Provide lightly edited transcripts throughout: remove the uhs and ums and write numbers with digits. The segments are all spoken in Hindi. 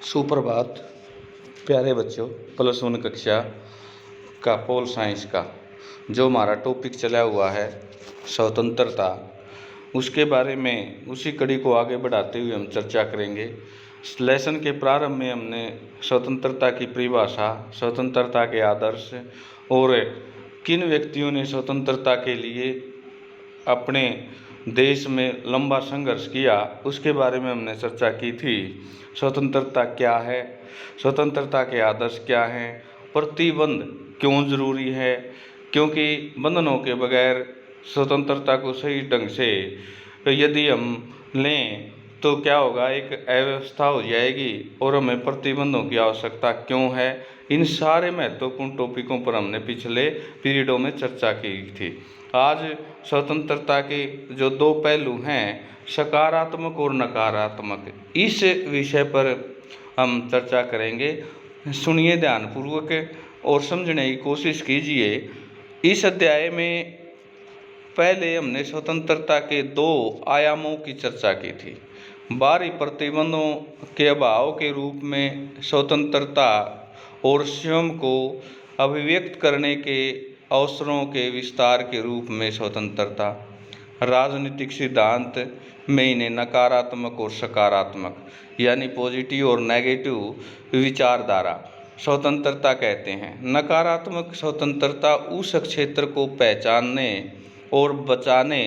सुप्रभात प्यारे बच्चों। +1 कक्षा का पोल साइंस का जो हमारा टॉपिक चला हुआ है स्वतंत्रता, उसके बारे में उसी कड़ी को आगे बढ़ाते हुए हम चर्चा करेंगे। लेसन के प्रारंभ में हमने स्वतंत्रता की परिभाषा, स्वतंत्रता के आदर्श और किन व्यक्तियों ने स्वतंत्रता के लिए अपने देश में लंबा संघर्ष किया, उसके बारे में हमने चर्चा की थी। स्वतंत्रता क्या है, स्वतंत्रता के आदर्श क्या हैं, प्रतिबंध क्यों ज़रूरी है, क्योंकि बंधनों के बगैर स्वतंत्रता को सही ढंग से यदि हम लें तो क्या होगा, एक अव्यवस्था हो जाएगी और हमें प्रतिबंधों की आवश्यकता क्यों है। इन सारे महत्वपूर्ण टॉपिकों पर हमने पिछले पीरियडों में चर्चा की थी। आज स्वतंत्रता के जो दो पहलू हैं, सकारात्मक और नकारात्मक, इस विषय पर हम चर्चा करेंगे। सुनिए ध्यानपूर्वक और समझने की कोशिश कीजिए। इस अध्याय में पहले हमने स्वतंत्रता के दो आयामों की चर्चा की थी। बाहरी प्रतिबंधों के अभाव के रूप में स्वतंत्रता और स्वयं को अभिव्यक्त करने के अवसरों के विस्तार के रूप में स्वतंत्रता। राजनीतिक सिद्धांत में इन्हें नकारात्मक और सकारात्मक यानी पॉजिटिव और नेगेटिव विचारधारा स्वतंत्रता कहते हैं। नकारात्मक स्वतंत्रता उस क्षेत्र को पहचानने और बचाने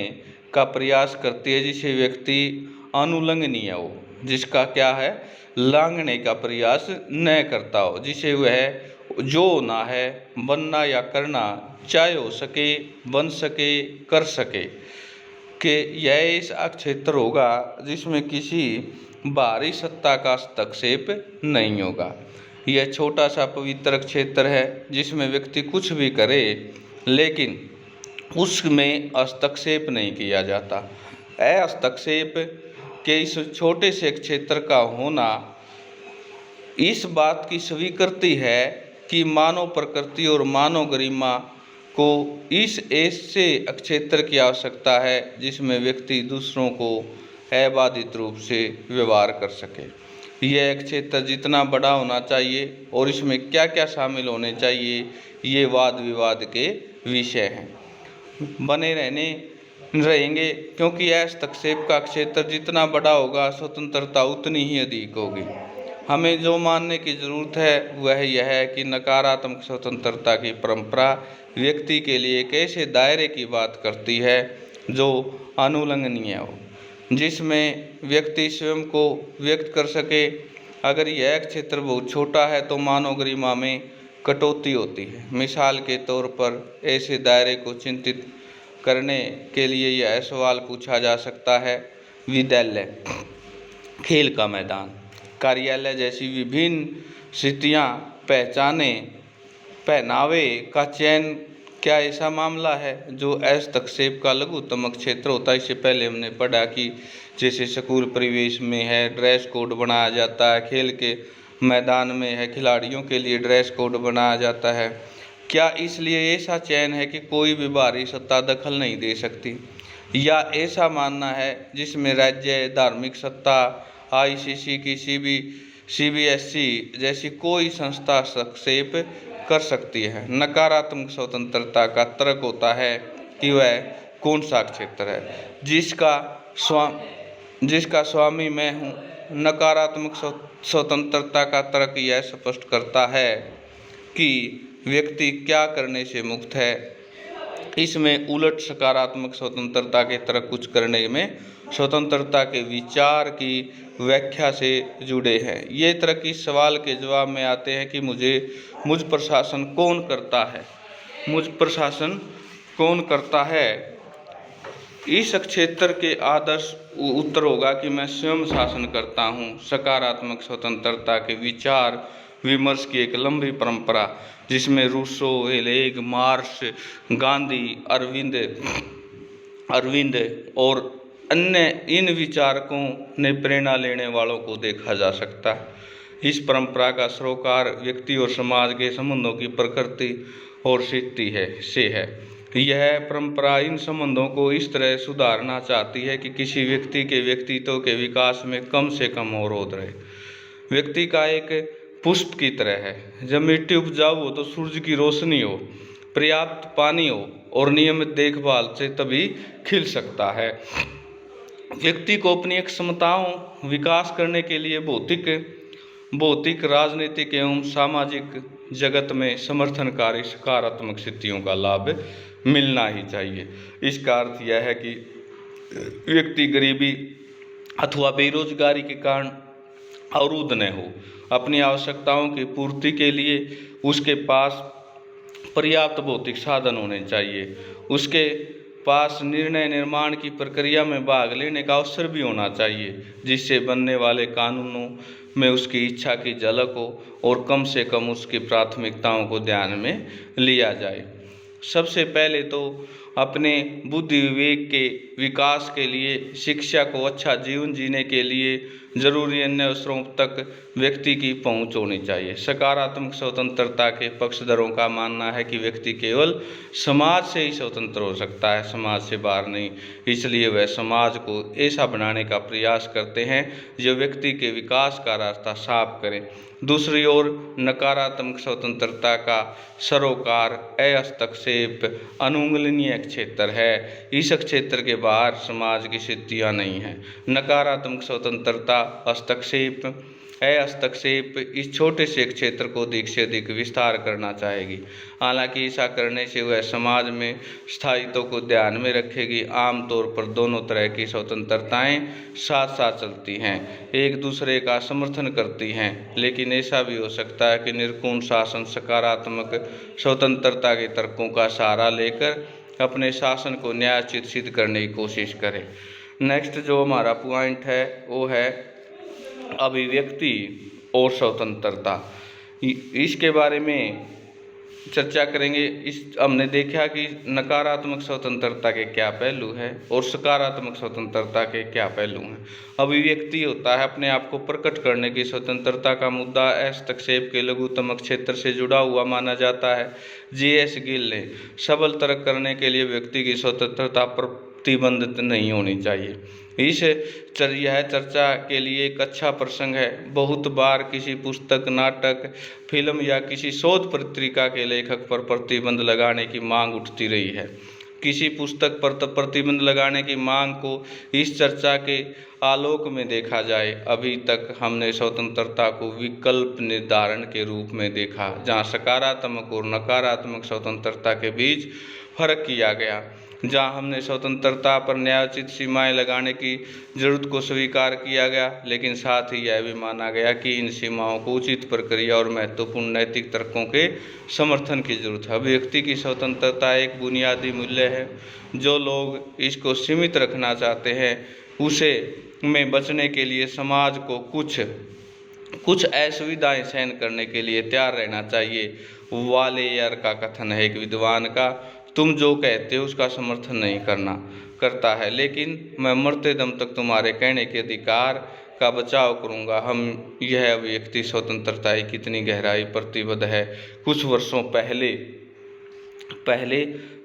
का प्रयास करती है जिसे व्यक्ति अनुल्लंघनीय हो, जिसका क्या है, लांघने का प्रयास न करता हो, जिसे वह जो होना है, बनना या करना, चाहे हो सके, बन सके, कर सके, कि यह ऐसा क्षेत्र होगा जिसमें किसी बाहरी सत्ता का हस्तक्षेप नहीं होगा। यह छोटा सा पवित्र क्षेत्र है जिसमें व्यक्ति कुछ भी करे लेकिन उसमें हस्तक्षेप नहीं किया जाता। हस्तक्षेप के इस छोटे से क्षेत्र का होना इस बात की स्वीकृति है कि मानव प्रकृति और मानव गरिमा को इस ऐसे क्षेत्र की आवश्यकता है जिसमें व्यक्ति दूसरों को अबाधित रूप से व्यवहार कर सके। यह क्षेत्र जितना बड़ा होना चाहिए और इसमें क्या क्या शामिल होने चाहिए, ये वाद विवाद के विषय हैं, बने रहेंगे, क्योंकि यह हस्तक्षेप का क्षेत्र जितना बड़ा होगा स्वतंत्रता उतनी ही अधिक होगी। हमें जो मानने की ज़रूरत है वह यह है कि नकारात्मक स्वतंत्रता की परंपरा व्यक्ति के लिए एक ऐसे दायरे की बात करती है जो अनुल्लंघनीय हो, जिसमें व्यक्ति स्वयं को व्यक्त कर सके। अगर यह क्षेत्र बहुत छोटा है तो मानव गरिमा में कटौती होती है। मिसाल के तौर पर ऐसे दायरे को चिंतित करने के लिए यह सवाल पूछा जा सकता है, विद्यालय, खेल का मैदान, कार्यालय जैसी विभिन्न स्थितियाँ, पहनावे का चयन, क्या ऐसा मामला है जो हस्तक्षेप का लघुत्तम क्षेत्र होता है। इससे पहले हमने पढ़ा कि जैसे स्कूल परिवेश में है, ड्रेस कोड बनाया जाता है, खेल के मैदान में है, खिलाड़ियों के लिए ड्रेस कोड बनाया जाता है। क्या इसलिए ऐसा चयन है कि कोई भी बाहरी सत्ता दखल नहीं दे सकती, या ऐसा मानना है जिसमें राज्य, धार्मिक सत्ता, ICC की CBSE जैसी कोई संस्था हस्तक्षेप कर सकती है। नकारात्मक स्वतंत्रता का तर्क होता है कि वह कौन सा क्षेत्र है जिसका स्वामी मैं हूँ। नकारात्मक स्वतंत्रता का तर्क यह स्पष्ट करता है कि व्यक्ति क्या करने से मुक्त है। इसमें उलट सकारात्मक स्वतंत्रता के तरह कुछ करने में स्वतंत्रता के विचार की व्याख्या से जुड़े हैं। ये तरह इस सवाल के जवाब में आते हैं कि मुझ प्रशासन कौन करता है, मुझ प्रशासन कौन करता है। इस क्षेत्र के आदर्श उत्तर होगा कि मैं स्वयं शासन करता हूँ। सकारात्मक स्वतंत्रता के विचार विमर्श की एक लंबी परंपरा जिसमें रूसो, हेलेग, मार्क्स, गांधी, अरविंद और अन्य इन विचारकों ने प्रेरणा लेने वालों को देखा जा सकता है। इस परंपरा का सरोकार व्यक्ति और समाज के संबंधों की प्रकृति और स्थिति से है। यह परंपरा इन संबंधों को इस तरह सुधारना चाहती है कि किसी व्यक्ति के व्यक्तित्व के विकास में कम से कम अवरोध रहे। व्यक्ति का एक पुष्प की तरह है। जब मिट्टी उपजाऊ हो तो सूरज की रोशनी हो, पर्याप्त पानी हो और नियमित देखभाल से तभी खिल सकता है। व्यक्ति को अपनी क्षमताओं विकास करने के लिए भौतिक, राजनीतिक एवं सामाजिक जगत में समर्थनकारी सकारात्मक स्थितियों का लाभ मिलना ही चाहिए। इसका अर्थ यह है कि व्यक्ति गरीबी अथवा बेरोजगारी के कारण अवरुद्ध न हो। अपनी आवश्यकताओं की पूर्ति के लिए उसके पास पर्याप्त भौतिक साधन होने चाहिए। उसके पास निर्णय निर्माण की प्रक्रिया में भाग लेने का अवसर भी होना चाहिए, जिससे बनने वाले कानूनों में उसकी इच्छा की झलक हो और कम से कम उसकी प्राथमिकताओं को ध्यान में लिया जाए। सबसे पहले तो अपने बुद्धि विवेक के विकास के लिए, शिक्षा को अच्छा जीवन जीने के लिए जरूरी अन्य अवसरों तक व्यक्ति की पहुंच होनी चाहिए। सकारात्मक स्वतंत्रता के पक्षधरों का मानना है कि व्यक्ति केवल समाज से ही स्वतंत्र हो सकता है, समाज से बाहर नहीं। इसलिए वह समाज को ऐसा बनाने का प्रयास करते हैं जो व्यक्ति के विकास का रास्ता साफ करे। दूसरी ओर नकारात्मक स्वतंत्रता का सरोकार हस्तक्षेप अनुल्लंघनीय क्षेत्र है। इस क्षेत्र के बाहर समाज की स्थितियाँ नहीं हैं। नकारात्मक स्वतंत्रता हस्तक्षेप इस छोटे से क्षेत्र को अधिक से अधिक विस्तार करना चाहेगी। हालांकि ऐसा करने से वह समाज में स्थायित्व को ध्यान में रखेगी। आमतौर पर दोनों तरह की स्वतंत्रताएं साथ साथ चलती हैं, एक दूसरे का समर्थन करती हैं, लेकिन ऐसा भी हो सकता है कि निर्गुण शासन सकारात्मक स्वतंत्रता के तर्कों का सहारा लेकर अपने शासन को न्यायोचित सिद्ध करने की कोशिश करे। नेक्स्ट जो हमारा पॉइंट है वो है अभिव्यक्ति और स्वतंत्रता। इसके बारे में चर्चा करेंगे। हमने देखा कि नकारात्मक स्वतंत्रता के क्या पहलू हैं और सकारात्मक स्वतंत्रता के क्या पहलू हैं। अभिव्यक्ति होता है अपने आप को प्रकट करने की स्वतंत्रता का मुद्दा हस्तक्षेप के लघुतम क्षेत्र से जुड़ा हुआ माना जाता है। J.S. गिल ने सबल तर्क करने के लिए व्यक्ति की स्वतंत्रता प्रतिबंधित नहीं होनी चाहिए। यह चर्चा के लिए एक अच्छा प्रसंग है। बहुत बार किसी पुस्तक, नाटक, फिल्म या किसी शोध पत्रिका के लेखक पर प्रतिबंध लगाने की मांग उठती रही है। किसी पुस्तक पर प्रतिबंध लगाने की मांग को इस चर्चा के आलोक में देखा जाए। अभी तक हमने स्वतंत्रता को विकल्प निर्धारण के रूप में देखा, जहां सकारात्मक और नकारात्मक स्वतंत्रता के बीच फर्क किया गया। जहां हमने स्वतंत्रता पर न्यायोचित सीमाएं लगाने की जरूरत को स्वीकार किया गया, लेकिन साथ ही यह भी माना गया कि इन सीमाओं को उचित प्रक्रिया और महत्वपूर्ण नैतिक तर्कों के समर्थन की जरूरत है। व्यक्ति की स्वतंत्रता एक बुनियादी मूल्य है। जो लोग इसको सीमित रखना चाहते हैं उसे में बचने के लिए समाज को कुछ असुविधाएं सहन करने के लिए तैयार रहना चाहिए। वालेयर का कथन है एक विद्वान का, तुम जो कहते हो उसका समर्थन नहीं करता है, लेकिन मैं मरते दम तक तुम्हारे कहने के अधिकार का बचाव करूंगा। हम यह अभिव्यक्ति स्वतंत्रता की कितनी गहराई प्रतिबद्ध है। कुछ वर्षों पहले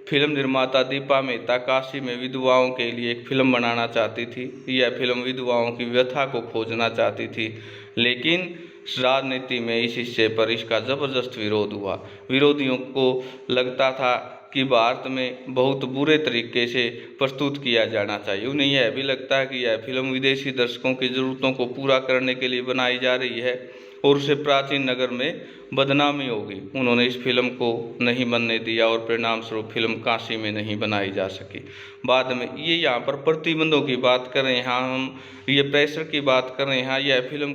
फिल्म निर्माता दीपा मेहता काशी में विधवाओं के लिए एक फिल्म बनाना चाहती थी। यह फिल्म विधवाओं की व्यथा को खोजना चाहती थी, लेकिन राजनीति में इस हिस्से पर इसका जबरदस्त विरोध हुआ। विरोधियों को लगता था कि भारत में बहुत बुरे तरीके से प्रस्तुत किया जाना चाहिए। उन्हें यह भी लगता है कि यह फिल्म विदेशी दर्शकों की ज़रूरतों को पूरा करने के लिए बनाई जा रही है और उसे प्राचीन नगर में बदनामी होगी। उन्होंने इस फिल्म को नहीं बनने दिया और परिणाम स्वरूप फिल्म काशी में नहीं बनाई जा सकी। बाद में ये यहाँ पर प्रतिबंधों की बात कर रहे हैं, यहाँ हम ये प्रेशर की बात कर रहे हैं, यहाँ यह फिल्म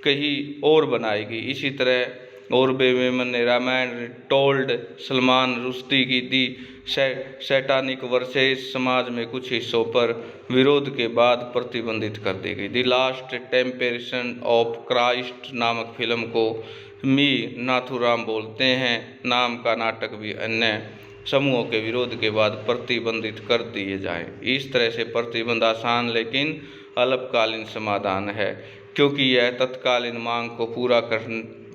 कहीं और बनाएगी। इसी तरह और बेमेमन ने रामायण टोल्ड, सलमान रुश्दी की दी सैटानिक वर्सेस समाज में कुछ हिस्सों पर विरोध के बाद प्रतिबंधित कर दी गई। The last temptation of Christ नामक फिल्म को मी नाथुराम बोलते हैं नाम का नाटक भी अन्य समूहों के विरोध के बाद प्रतिबंधित कर दिए जाएं। इस तरह से प्रतिबंध आसान लेकिन अल्पकालीन समाधान है, क्योंकि यह तत्कालीन मांग को पूरा कर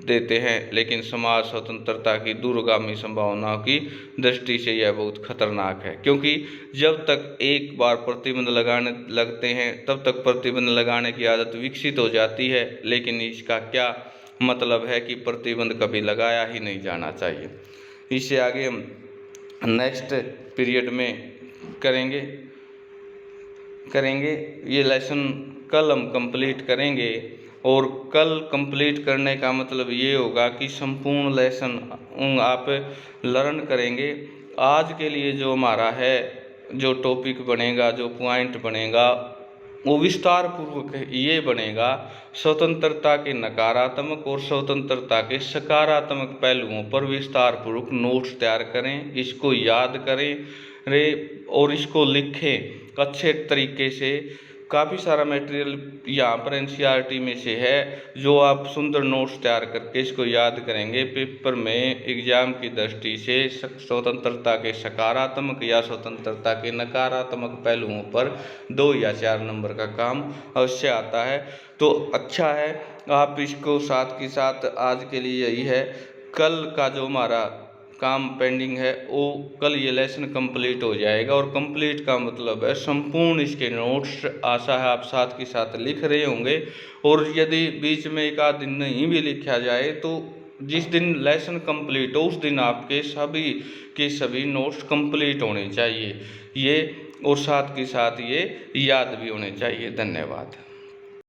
देते हैं, लेकिन समाज स्वतंत्रता की दूरगामी संभावनाओं की दृष्टि से यह बहुत खतरनाक है, क्योंकि जब तक एक बार प्रतिबंध लगाने लगते हैं तब तक प्रतिबंध लगाने की आदत विकसित हो जाती है, लेकिन इसका क्या मतलब है कि प्रतिबंध कभी लगाया ही नहीं जाना चाहिए। इससे आगे हम नेक्स्ट पीरियड में करेंगे ये लेसन कल हम कंप्लीट करेंगे। और कल कंप्लीट करने का मतलब ये होगा कि संपूर्ण लेसन आप लर्न करेंगे। आज के लिए जो हमारा है, जो टॉपिक बनेगा, जो पॉइंट बनेगा, वो विस्तार पूर्वक ये बनेगा, स्वतंत्रता के नकारात्मक और स्वतंत्रता के सकारात्मक पहलुओं पर विस्तार पूर्वक नोट्स तैयार करें, इसको याद करें और इसको लिखें अच्छे तरीके से। काफ़ी सारा मटेरियल यहाँ पर एनसीईआरटी में से है, जो आप सुंदर नोट्स तैयार करके इसको याद करेंगे। पेपर में एग्जाम की दृष्टि से स्वतंत्रता के सकारात्मक या स्वतंत्रता के नकारात्मक पहलुओं पर 2 या 4 नंबर का काम अवश्य आता है। तो अच्छा है, आप इसको साथ के साथ आज के लिए यही है। कल का जो हमारा काम पेंडिंग है वो कल ये लेसन कंप्लीट हो जाएगा, और कंप्लीट का मतलब है संपूर्ण इसके नोट्स आशा है आप साथ के साथ लिख रहे होंगे। और यदि बीच में एक आध दिन नहीं भी लिखा जाए तो जिस दिन लेसन कंप्लीट हो उस दिन आपके सभी के सभी नोट्स कंप्लीट होने चाहिए ये, और साथ के साथ ये याद भी होने चाहिए। धन्यवाद।